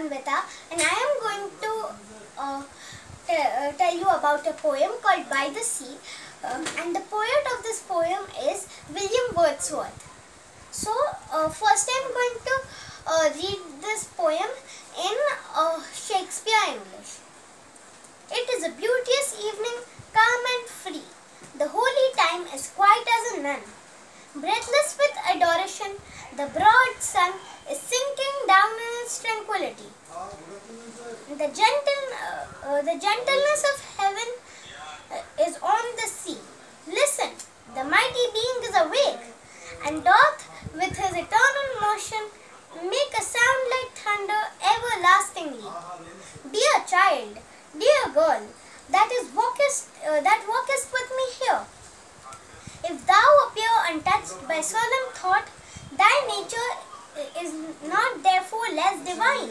Anvita, and I am going to tell you about a poem called By the Sea, and the poet of this poem is William Wordsworth. So first I am going to read this poem in Shakespeare English. It is a beauteous evening, calm and free. The holy time is quiet as a nun. Breathless with adoration, the broad sun is sinking down in its tranquility. The gentleness of heaven is on the sea. Listen, the mighty being is awake, and doth with his eternal motion make a sound like thunder everlastingly. Dear child, dear girl, that walkest with me here, if thou appear untouched by solemn thought, thy nature is not therefore less divine.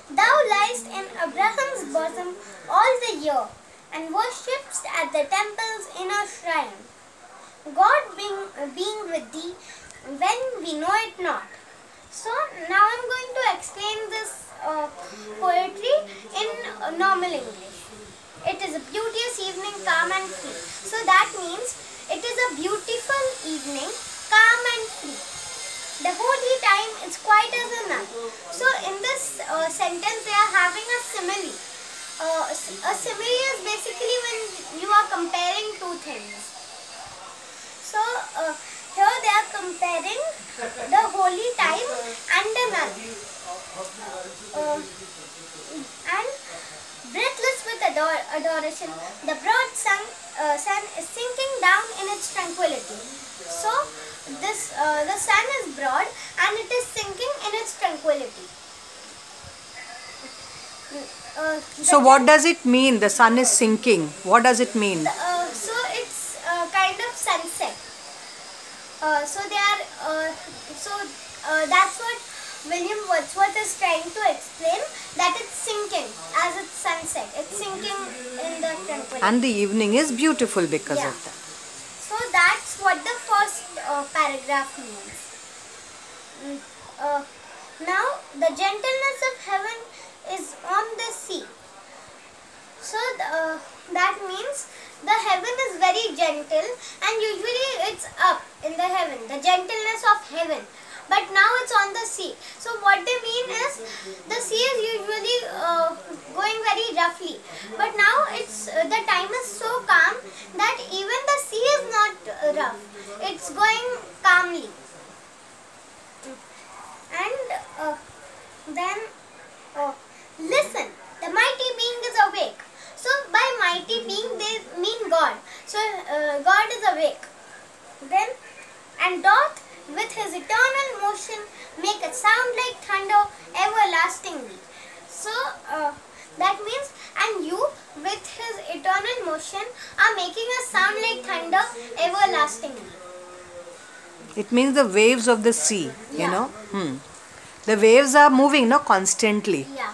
Thou liest in Abraham's bosom all the year, and worshipst at the temple's inner shrine. God being with thee when we know it not. So now I am going to explain this poetry in normal English. It is a beauteous evening, calm and free. So that means it is a beautiful evening, calm and free. The holy time is quiet as a nun. So in this sentence they are having a simile. A simile is basically when you are comparing two things. So here they are comparing the holy time and a nun. And breathless with adoration, the broad sun is sinking down in its tranquility. So the sun is broad and it is sinking in its tranquility. So what does it mean, the sun is sinking? What does it mean? So it's kind of sunset. That's what William Wordsworth is trying to explain, that it's sinking as it's sunset. It's sinking in the tranquility. And the evening is beautiful because of that. So that's what the first paragraph means. Now the gentleness of heaven is on the sea. So that means the heaven is very gentle, and usually it's up in the heaven, the gentleness of heaven. But now it's on the sea. So what they mean is the sea is usually going very roughly. But now the time is so calm that even the sea is not rough. It's going calmly. And then listen, the mighty being is awake. So by mighty being they mean God. So God is awake. Then, and doth with his eternal motion make a sound like thunder everlastingly. So that means, and you with his eternal motion are making a sound like thunder everlastingly. It means the waves of the sea, you know. The waves are moving, no, constantly. Yeah.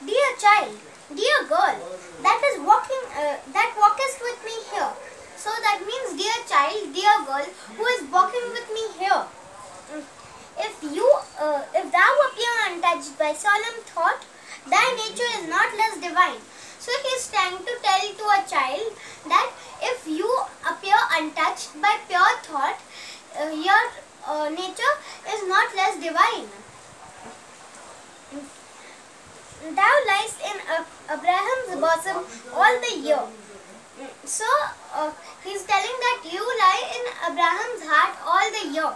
Dear child, dear girl, that walkest with me here. So that means, dear child, dear girl, who is walking with me here. If thou appear untouched by solemn thought, thy nature is not less divine. So he is trying to tell to a child that if you appear untouched by pure thought, your nature is not less divine. Thou liest in Abraham's bosom all the year. So he is telling that you lie in Abraham's heart all the year,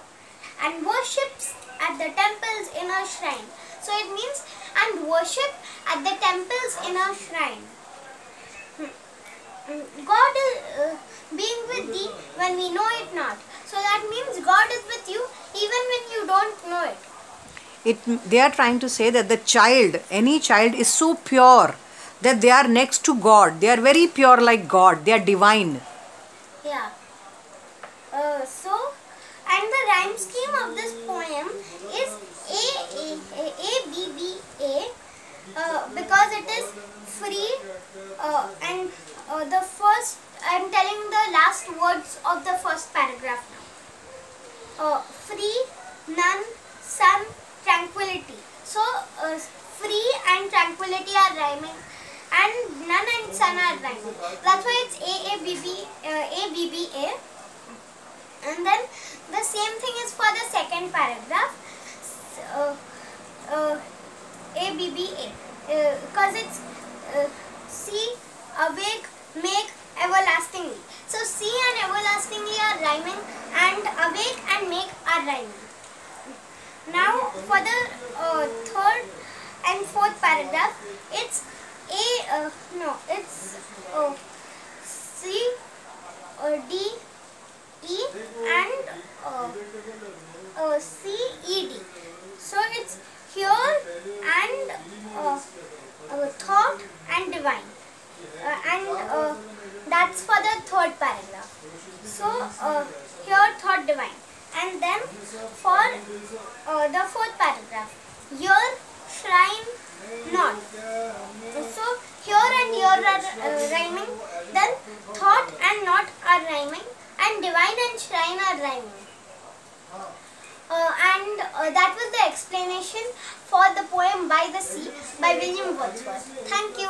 and worships at the temple's inner shrine. So it means, and worship at the temple's inner shrine. God is being with thee when we know it not. So that means God is with you even when you don't know it. They are trying to say that the child, any child, is so pure that they are next to God. They are very pure like God. They are divine. Yeah. And the rhyme scheme of this poem is A-B-B-A, because it is free, and the first, I am telling the last words of the first paragraph now. Free, none, sun, tranquility. So rhyming, and nun and son are rhyming. That's why it's A-B-B-A. And then the same thing is for the second paragraph. A-B-B-A. Because it's see, awake, make, everlastingly. So see and everlastingly are rhyming, and awake and make are rhyming. Now for the third and fourth paragraph, it's C, D, E and C, E, D. So it's here and thought and divine, and that's for the third paragraph. So here thought divine, and then for the fourth paragraph, here shrine not. So here and here are rhyming, then thought and not are rhyming, and divine and shrine are rhyming. And that was the explanation for the poem By the Sea by William Wordsworth. Thank you.